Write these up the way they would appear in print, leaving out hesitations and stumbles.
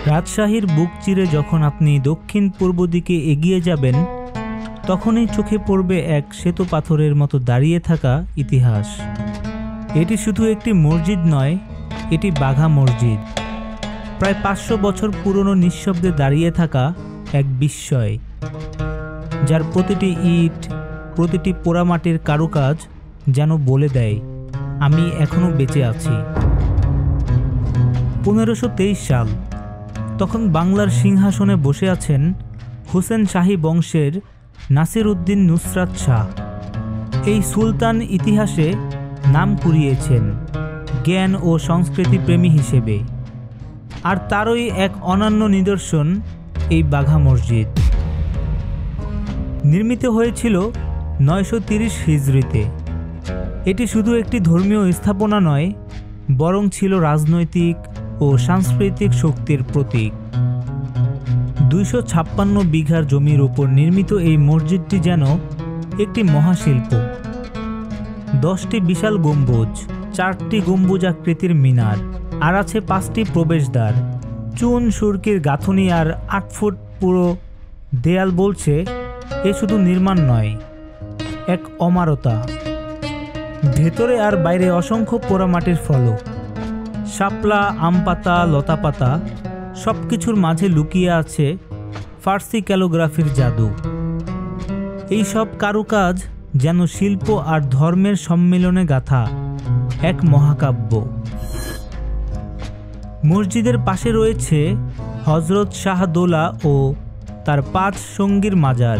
রাজশাহীর বুক চিরে যখন আপনি দক্ষিণ পূর্ব দিকে এগিয়ে যাবেন, তখনই চোখে পড়বে এক শ্বেত পাথরের মতো দাঁড়িয়ে থাকা ইতিহাস। এটি শুধু একটি মসজিদ নয়, এটি বাঘা মসজিদ। প্রায় 500 বছর পুরনো নিঃশব্দে দাঁড়িয়ে থাকা এক বিস্ময়, যার প্রতিটি ইট, প্রতিটি পোড়ামাটির কারুকাজ যেন বলে দেয়, আমি এখনো বেঁচে আছি। 1523 সাল, তখন বাংলার সিংহাসনে বসে আছেন হোসেন শাহী বংশের নাসির উদ্দিন নুসরাত শাহ। এই সুলতান ইতিহাসে নাম কুড়িয়েছেন জ্ঞান ও সংস্কৃতি প্রেমী হিসেবে, আর তারই এক অনন্য নিদর্শন এই বাঘা মসজিদ। নির্মিত হয়েছিল 930 হিজরিতে। এটি শুধু একটি ধর্মীয় স্থাপনা নয়, বরং ছিল রাজনৈতিক ও সাংস্কৃতিক শক্তির প্রতীক। 256 বিঘার জমির উপর নির্মিত এই মসজিদটি যেন একটি মহাশিল্প। 10টি বিশাল গম্বুজ, 4টি গম্বুজাকৃতির মিনার, আর আছে 5টি প্রবেশদ্বার। চুন সুরকির গাঁথনি আর 8 ফুট পুরো দেয়াল বলছে এ শুধু নির্মাণ নয়, এক অমারতা। ভেতরে আর বাইরে অসংখ্য পোড়ামাটির ফলক, শাপলা, আমপাতা, লতাপাতা, সব কিছুর মাঝে লুকিয়ে আছে ফার্সি ক্যালিগ্রাফির জাদু। এই সব কারুকাজ যেন শিল্প আর ধর্মের সম্মিলনে গাঁথা এক মহাকাব্য। মসজিদের পাশে রয়েছে হজরত শাহদৌলা ও তার 5 সঙ্গীর মাজার।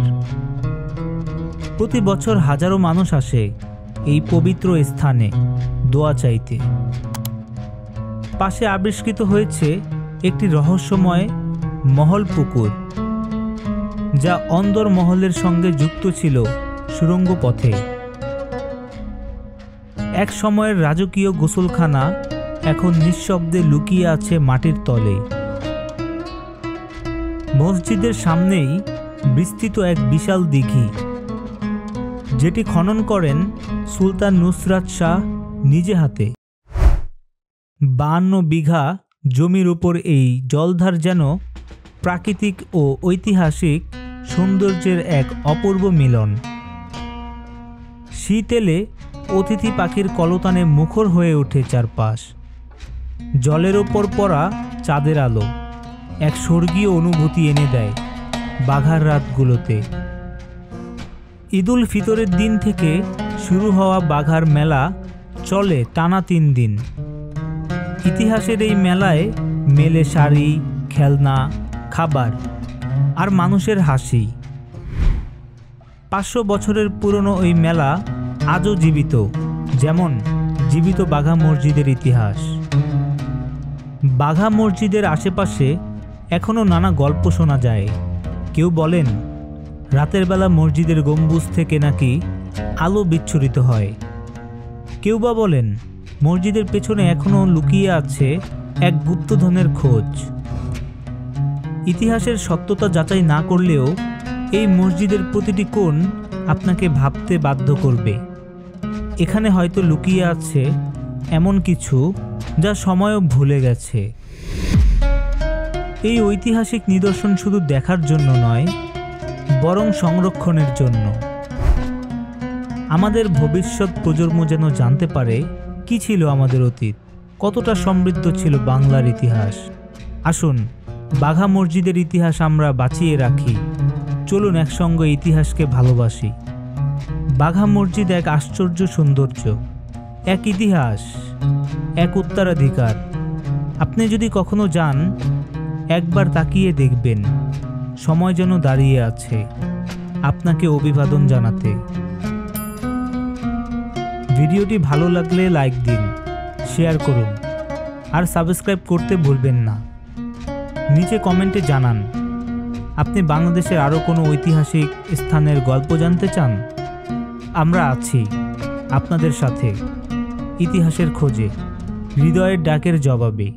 প্রতি বছর হাজারো মানুষ আসে এই পবিত্র স্থানে দোয়া চাইতে। পাশে আবিষ্কৃত হয়েছে একটি রহস্যময় মহল পুকুর, যা অন্দর মহলের সঙ্গে যুক্ত ছিল সুড়ঙ্গ পথে। এক সময়ের রাজকীয় গোসলখানা এখন নিঃশব্দে লুকিয়ে আছে মাটির তলে। মসজিদের সামনেই বিস্তৃত এক বিশাল দিঘি, যেটি খনন করেন সুলতান নুসরাত শাহ নিজে হাতে। 52 বিঘা জমির উপর এই জলধার যেন প্রাকৃতিক ও ঐতিহাসিক সৌন্দর্যের এক অপূর্ব মিলন। শীত এলে অতিথি পাখির কলতানে মুখর হয়ে ওঠে চারপাশ। জলের ওপর পড়া চাঁদের আলো এক স্বর্গীয় অনুভূতি এনে দেয় বাঘার রাতগুলোতে। ঈদুল ফিতরের দিন থেকে শুরু হওয়া বাঘার মেলা চলে টানা 3 দিন। ইতিহাসের এই মেলায় মেলে শাড়ি, খেলনা, খাবার আর মানুষের হাসি। 500 বছরের পুরনো ওই মেলা আজও জীবিত, যেমন জীবিত বাঘা মসজিদের ইতিহাস। বাঘা মসজিদের আশেপাশে এখনও নানা গল্প শোনা যায়। কেউ বলেন রাতের বেলা মসজিদের গম্বুজ থেকে নাকি আলো বিচ্ছুরিত হয়। কেউ বা বলেন মসজিদের পেছনে এখনও লুকিয়ে আছে এক গুপ্তধনের খোঁজ। ইতিহাসের সত্যতা যাচাই না করলেও এই মসজিদের প্রতিটি কোণ আপনাকে ভাবতে বাধ্য করবে, এখানে হয়তো লুকিয়ে আছে এমন কিছু যা সময়ও ভুলে গেছে। এই ঐতিহাসিক নিদর্শন শুধু দেখার জন্য নয়, বরং সংরক্ষণের জন্য। আমাদের ভবিষ্যৎ প্রজন্ম যেন জানতে পারে কি ছিল আমাদের অতীত, কতটা সমৃদ্ধ ছিল বাংলার ইতিহাস। আসুন বাঘা মসজিদের ইতিহাস আমরা বাঁচিয়ে রাখি। চলুন একসঙ্গে ইতিহাসকে ভালোবাসি। বাঘা মসজিদ এক আশ্চর্য সৌন্দর্য, এক ইতিহাস, এক উত্তরাধিকার। আপনি যদি কখনো যান, একবার তাকিয়ে দেখবেন সময় যেন দাঁড়িয়ে আছে আপনাকে অভিবাদন জানাতে। ভিডিওটি ভালো লাগলে লাইক দিন, শেয়ার করুন আর সাবস্ক্রাইব করতে ভুলবেন না। নিচে কমেন্টে জানান আপনি বাংলাদেশের আরও কোনো ঐতিহাসিক স্থানের গল্প জানতে চান। আমরা আছি আপনাদের সাথে ইতিহাসের খোঁজে, হৃদয়ের ডাকের জবাবে।